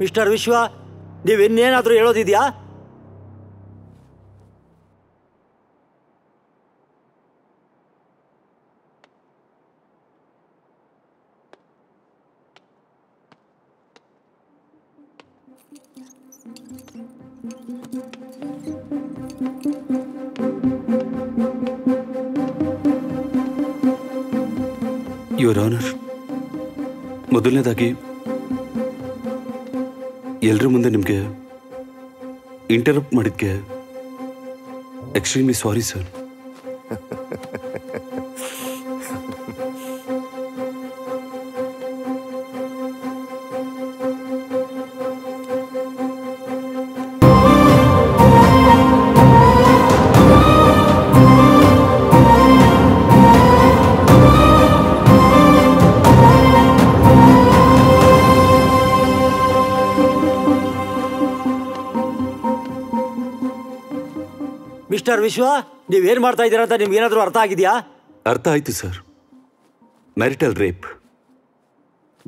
Mister ವಿಶ್ವ, ನೀವಿನ್ನೇನಾದರೂ ಹೇಳೋದಿದೆಯಾ? Your honour, ಮೊದಲನೇದಾಗಿ ಎಲ್ಲರ ಮುಂದೆ ನಿಮಗೆ ಇಂಟರಪ್ಟ್ ಮಾಡಿದ್ಕೆ extremely sorry sir. Mister Vishwa, ನೀವೇನ್ ಮಾಡ್ತಾ ಇದ್ದೀರಾ ಅಂತ ನಿಮ್ಗೇನಾದ್ರೂ ಅರ್ಥ ಆಗಿದೆಯಾ? ಅರ್ಥ ಆಯ್ತು ಸರ್. ಮ್ಯಾರಿಟಲ್ ರೇಪ್,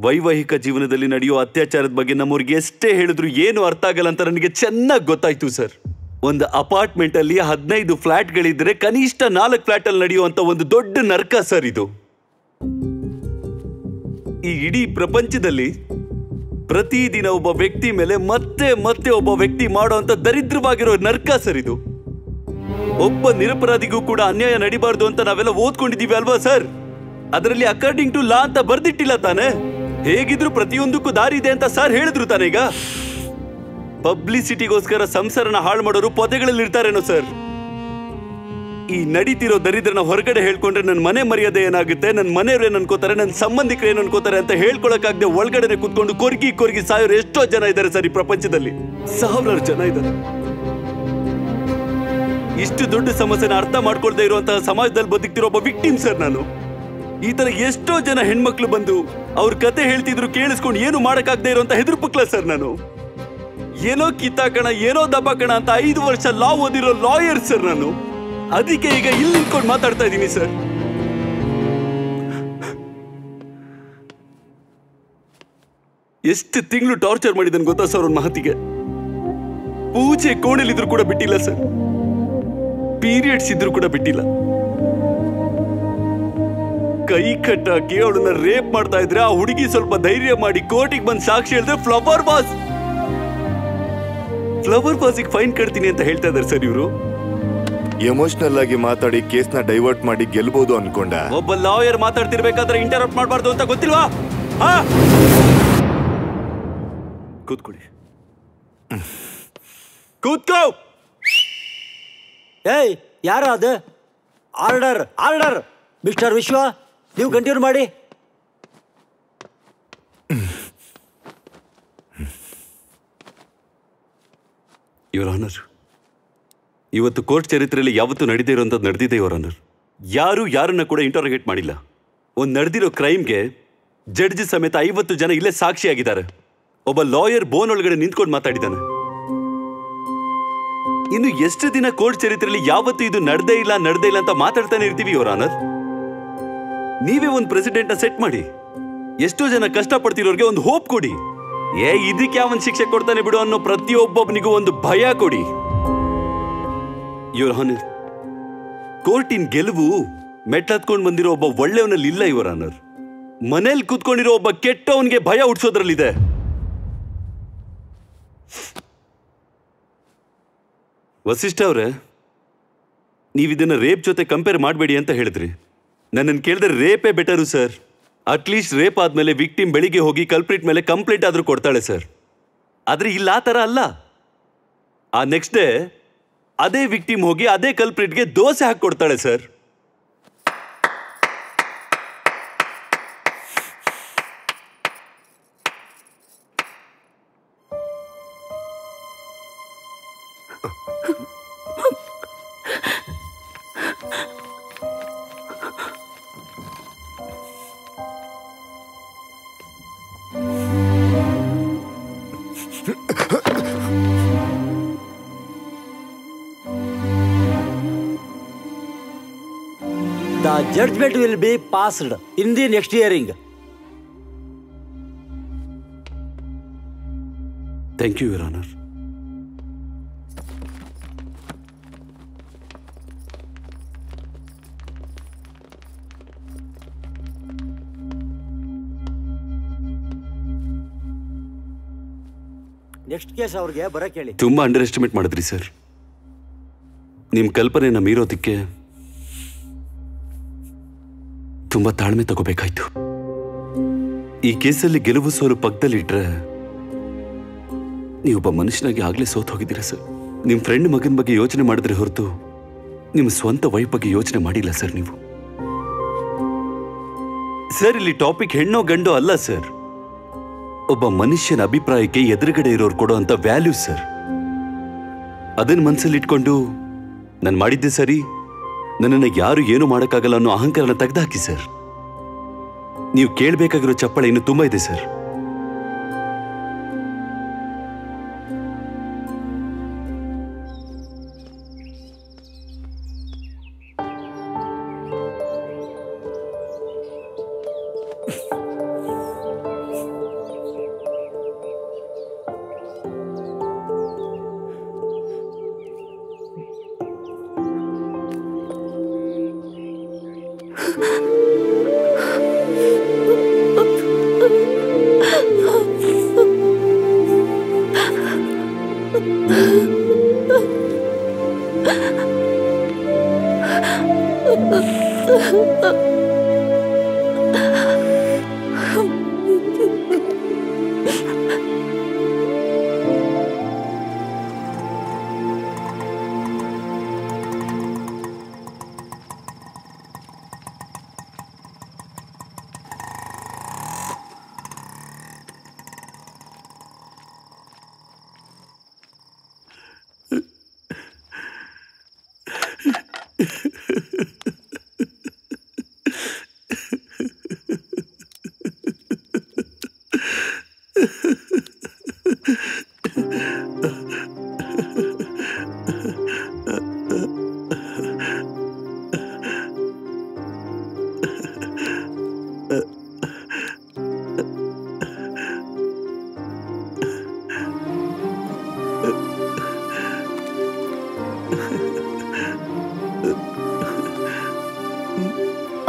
ವೈವಾಹಿಕ ಜೀವನದಲ್ಲಿ ನಡೆಯೋ ಅತ್ಯಾಚಾರದ ಬಗ್ಗೆ ನಮ್ಮವ್ರಿಗೆ ಎಷ್ಟೇ ಹೇಳಿದ್ರು ಏನು ಅರ್ಥ ಆಗಲ್ಲ ಅಂತ ನನಗೆ ಚೆನ್ನಾಗಿ ಗೊತ್ತಾಯ್ತು ಸರ್. ಒಂದು ಅಪಾರ್ಟ್ಮೆಂಟ್ ಅಲ್ಲಿ 15 ಫ್ಲಾಟ್ಗಳಿದ್ರೆ ಕನಿಷ್ಠ 4 ಫ್ಲಾಟ್ ಅಲ್ಲಿ ನಡೆಯುವಂತ ಒಂದು ದೊಡ್ಡ ನರ್ಕ ಸರ್ ಇದು. ಈ ಇಡೀ ಪ್ರಪಂಚದಲ್ಲಿ ಪ್ರತಿದಿನ ಒಬ್ಬ ವ್ಯಕ್ತಿ ಮೇಲೆ ಮತ್ತೆ ಮತ್ತೆ ಒಬ್ಬ ವ್ಯಕ್ತಿ ಮಾಡುವಂತ ದರಿದ್ರವಾಗಿರೋ ನರ್ಕ ಸರ್ ಇದು. ಒಬ್ಬ ನಿರಪರಾಧಿಗೂ ಕೂಡ ಅನ್ಯಾಯ ನಡಿಬಾರ್ದು ಅಂತ ನಾವೆಲ್ಲ ಓದ್ಕೊಂಡಿದೀವಿ ಅಲ್ವಾ ಸರ್? ಅದರಲ್ಲಿ ಅಕಾರ್ಡಿಂಗ್ ಟು ಲಾ ಅಂತ ಬರ್ದಿಟ್ಟಿಲ್ಲ ತಾನೆ? ಹೇಗಿದ್ರು ಪ್ರತಿಯೊಂದಕ್ಕೂ ದಾರಿ ಇದೆ ಅಂತ ಸರ್ ಹೇಳಿದ್ರು ತಾನೆ. ಈಗ ಪಬ್ಲಿಸಿಟಿಗೋಸ್ಕರ ಸಂಸಾರನ ಹಾಳು ಮಾಡೋರು ಪೊದೆಗಳಲ್ಲಿ ಇರ್ತಾರೇನೋ ಸರ್. ಈ ನಡೀತಿರೋ ದರಿದ್ರನ ಹೊರಗಡೆ ಹೇಳ್ಕೊಂಡ್ರೆ ನನ್ನ ಮನೆ ಮರ್ಯಾದೆ ಏನಾಗುತ್ತೆ, ನನ್ನ ಮನೆಯವ್ರು ಏನ್ ಅನ್ಕೋತಾರೆ, ನನ್ನ ಸಂಬಂಧಿಕರು ಏನ್ ಅನ್ಕೋತಾರೆ ಅಂತ ಹೇಳ್ಕೊಳಕ್ಕಾಗದೆ ಒಳಗಡೆ ಕುತ್ಕೊಂಡು ಕೊರ್ಗಿ ಸಾಯೋರು ಎಷ್ಟೋ ಜನ ಇದ್ದಾರೆ ಸರ್ ಈ ಪ್ರಪಂಚದಲ್ಲಿ. 1000 ಜನ ಇದ್ದಾರೆ. ಇಷ್ಟು ದೊಡ್ಡ ಸಮಸ್ಯೆನ ಅರ್ಥ ಮಾಡ್ಕೊಳ್ದೇ ಇರುವಂತಹ ಸಮಾಜದಲ್ಲಿ ಬದುಕ್ತಿರೋ ಒಬ್ಬ ವಿಕ್ಟಿಮ್ ಸರ್ ನಾನು. ಈ ತರ ಎಷ್ಟೋ ಜನ ಹೆಣ್ಮಕ್ಳು ಬಂದು ಅವ್ರ ಕತೆ ಹೇಳ್ತಿದ್ರು ಕೇಳಿಸ್ಕೊಂಡು ಏನು ಮಾಡಕ್ಕಾಗದೆ ಇರುವಂತ ಹೆದರ್ಪುಕ್ಲ ಸರ್ ನಾನು. ಏನೋ ಕಿತ್ತಾಕಣ, ಏನೋ ದಬ್ಬಾಕಣ ಅಂತ 5 ವರ್ಷ ಲಾ ಓದಿರೋ ಲಾಯರ್ ಸರ್ ನಾನು. ಅದಕ್ಕೆ ಈಗ ಇಲ್ಲಿ ನಿಂತ್ಕೊಂಡು ಮಾತಾಡ್ತಾ ಇದ್ದೀನಿ ಸರ್. ಎಷ್ಟು ತಿಂಗಳು ಟಾರ್ಚರ್ ಮಾಡಿದನ್ ಗೊತ್ತಾ ಸರ್ ಅವ್ರ ಮಹತಿಗೆ? ಪೂಜೆ ಕೋಣೆಲಿದ್ರು ಕೂಡ ಬಿಟ್ಟಿಲ್ಲ ಸರ್. ಪೀರಿಯಡ್ಸ್ ಇದ್ರು ಕೂಡ ಬಿಟ್ಟಿಲ್ಲ. ಕೈ ಕಟ್ಟಾಕಿ ಅವಳನ್ನ ರೇಪ್ ಮಾಡ್ತಾ ಇದ್ರೆ ಆ ಹುಡುಗಿ ಸ್ವಲ್ಪ ಧೈರ್ಯ ಮಾಡಿ ಕೋರ್ಟಿಗೆ ಬಂದು ಸಾಕ್ಷಿ ಹೇಳಿದ್ರೆ ಫ್ಲವರ್ ಬಾಸಿಗೆ ಫೈನ್ ಕಟ್ತೀನಿ ಅಂತ ಹೇಳ್ತಾ ಇದಾರೆ ಸರ್ ಇವರು. ಎಮೋಷನಲ್ ಆಗಿ ಮಾತಾಡಿ ಕೇಸ್ನ ಡೈವರ್ಟ್ ಮಾಡಿ ಗೆಲ್ಬಹುದು ಅನ್ಕೊಂಡ. ಒಬ್ಬ ಲಾಯರ್ ಮಾತಾಡ್ತಿರ್ಬೇಕಾದ್ರೆ ಇಂಟರಪ್ಟ್ ಮಾಡಬಾರ್ದು ಅಂತ ಗೊತ್ತಿಲ್ವಾ? ಕೂತ್ಕೊಳ್ಳಿ. ಕೂತ್ಕೋ. ಏಯ್, ಯಾರ ಅದು? Order order. ಮಿಸ್ಟರ್ ವಿಶ್ವ, ನೀವು ಕಂಟಿನ್ಯೂ ಮಾಡಿ. ಯುವರ್ ಆನರ್, ಇವತ್ತು ಕೋರ್ಟ್ ಚರಿತ್ರೆಯಲ್ಲಿ ಯಾವತ್ತೂ ನಡೆದೇ ಇರೋಂಥದ್ದು ನಡೆದಿದೆ ಯುವರ್ ಆನರ್. ಯಾರು ಯಾರನ್ನ ಕೂಡ ಇಂಟರೋಗೇಟ್ ಮಾಡಿಲ್ಲ. ಒಂದು ನಡೆದಿರೋ ಕ್ರೈಮ್ಗೆ ಜಡ್ಜ್ ಸಮೇತ 50 ಜನ ಇಲ್ಲೇ ಸಾಕ್ಷಿಯಾಗಿದ್ದಾರೆ. ಒಬ್ಬ ಲಾಯರ್ ಬೋನ್ ಒಳಗಡೆ ನಿಂತ್ಕೊಂಡು ಮಾತಾಡಿದ್ದಾನೆ. ಇನ್ನು ಎಷ್ಟು ದಿನ ಕೋರ್ಟ್ ಚರಿತ್ರೆಯಲ್ಲಿ ಯಾವತ್ತೂ ಇದು ನಡೆದೇ ಇಲ್ಲ ಅಂತ ಮಾತಾಡ್ತಾನೆ ಇರ್ತೀವಿ ಯುವರ್ ಆನರ್? ನೀವೇ ಒಂದು ಪ್ರೆಸಿಡೆಂಟ್ ನ ಸೆಟ್ ಮಾಡಿ, ಎಷ್ಟೋ ಜನ ಕಷ್ಟಪಡ್ತಿರೋರಿಗೆ ಒಂದು ಹೋಪ್ ಕೊಡಿ. ಇದಕ್ಕೆ ಯಾವನ್ ಶಿಕ್ಷೆ ಕೊಡ್ತಾನೆ ಬಿಡು ಅನ್ನೋ ಪ್ರತಿಯೊಬ್ಬನಿಗೂ ಒಂದು ಭಯ ಕೊಡಿ ಯುವರ್ ಆನರ್. ಕೋರ್ಟಿನ ಗೆಲುವು ಮೆಟ್ಲತ್ಕೊಂಡು ಬಂದಿರೋ ಒಬ್ಬ ಒಳ್ಳೆಯವನಲ್ಲಿ ಇಲ್ಲ ಯುವರ್ ಆನರ್. ಮನೇಲಿ ಕೂತ್ಕೊಂಡಿರೋ ಒಬ್ಬ ಕೆಟ್ಟವನ್ಗೆ ಭಯ ಹುಟ್ಟಿಸೋದ್ರಲ್ಲಿದೆ. ವಸಿಷ್ಠ ಅವರೇ, ನೀವಿದನ್ನ ರೇಪ್ ಜೊತೆ ಕಂಪೇರ್ ಮಾಡಬೇಡಿ ಅಂತ ಹೇಳಿದ್ರಿ. ನನ್ನನ್ನು ಕೇಳಿದ್ರೆ ರೇಪೇ ಬೆಟರು ಸರ್. ಅಟ್ಲೀಸ್ಟ್ ರೇಪ್ ಆದ್ಮೇಲೆ ವಿಕ್ಟಿಮ್ ಬೆಳಿಗ್ಗೆ ಹೋಗಿ ಕಲ್ಪ್ರಿಟ್ ಮೇಲೆ ಕಂಪ್ಲೇಂಟ್ ಆದ್ರೂ ಕೊಡ್ತಾಳೆ ಸರ್. ಆದ್ರೆ ಇಲ್ಲ ಆ ಥರ ಅಲ್ಲ. ಆ ನೆಕ್ಸ್ಟ್ ಡೇ ಅದೇ ವಿಕ್ಟಿಮ್ ಹೋಗಿ ಅದೇ ಕಲ್ಪ್ರಿಟ್ಗೆ ದೋಸೆ ಹಾಕಿ ಕೊಡ್ತಾಳೆ sir. The judgment will be passed in the next hearing. Thank you your honour. Next case ಅವ್ರಿಗೆ ಬರಕ್ ಹೇಳಿ. ತುಂಬಾ ಅಂಡರ್ ಎಸ್ಟಿಮೇಟ್ ಮಾಡಿದ್ರಿ ಸರ್. ನಿಮ್ಮ ಕಲ್ಪನೆನ ಮೀರೋದಕ್ಕೆ ತುಂಬಾ ತಾಳ್ಮೆ ತಗೋಬೇಕಾಯ್ತು. ಈ ಕೇಸಲ್ಲಿ ಗೆಲುವು ಸೋಲು ಪಕ್ಕದಲ್ಲಿಟ್ರೆ ನೀವೊಬ್ಬ ಮನುಷ್ಯನಾಗಿ ಆಗ್ಲೇ ಸೋತ್ ಹೋಗಿದ್ದೀರಾ ಸರ್. ನಿಮ್ಮ ಫ್ರೆಂಡ್ ಮಗನ ಬಗ್ಗೆ ಯೋಚನೆ ಮಾಡಿದ್ರೆ ಹೊರತು ನಿಮ್ಮ ಸ್ವಂತ ವೈಫ್ ಬಗ್ಗೆ ಯೋಚನೆ ಮಾಡಿಲ್ಲ ಸರ್ ನೀವು. ಸರ್ ಇಲ್ಲಿ ಟಾಪಿಕ್ ಹೆಣ್ಣೋ ಗಂಡೋ ಅಲ್ಲ ಸರ್, ಒಬ್ಬ ಮನುಷ್ಯನ ಅಭಿಪ್ರಾಯಕ್ಕೆ ಎದುರುಗಡೆ ಇರೋರು ಕೊಡೋ ಅಂತ ವ್ಯಾಲ್ಯೂ ಸರ್. ಅದನ್ನ ಮನಸ್ಸಲ್ಲಿ ಇಟ್ಕೊಂಡು ನಾನು ಮಾಡಿದ್ದೆ ಸರಿ, ನನ್ನನ್ನು ಯಾರು ಏನು ಮಾಡೋಕ್ಕಾಗಲ್ಲ ಅನ್ನೋ ಅಹಂಕಾರನ ತೆಗೆದುಹಾಕಿ ಸರ್. ನೀವು ಕೇಳಬೇಕಾಗಿರೋ ಚಪ್ಪಳೆ ಇನ್ನು ತುಂಬಾ ಇದೆ ಸರ್.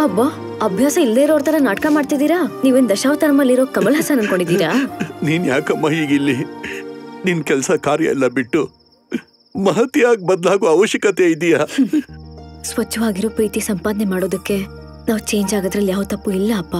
ಅಬ್ಬಾ, ಅಭ್ಯಾಸ ಇಲ್ಲದೆ ಇರೋರ್ ತರ ನಾಟಕ ಮಾಡ್ತಿದ್ದೀರಾ? ನೀವೇನ್ ದಶಾವತಾರಮಲ್ಲಿರೋ ಕಮಲ್ ಹಾಸನ್ ಅನ್ಕೊಂಡಿದ್ದೀರಾ? ನೀನ್ ಯಾಕಮ್ಮ ಈಗಿಲ್ಲಿ ನಿನ್ ಕೆಲಸ ಕಾರ್ಯ ಎಲ್ಲ ಬಿಟ್ಟು ಮಹತಿಯಾಗಿ ಬದಲಾಗೋ ಅವಶ್ಯಕತೆ ಇದೆಯಾ? ಸ್ವಚ್ಛವಾಗಿರೋ ಪ್ರೀತಿ ಸಂಪಾದನೆ ಮಾಡೋದಕ್ಕೆ ನಾವು ಚೇಂಜ್ ಆಗೋದ್ರಲ್ಲಿ ಯಾವ ತಪ್ಪು ಇಲ್ಲ ಅಪ್ಪ.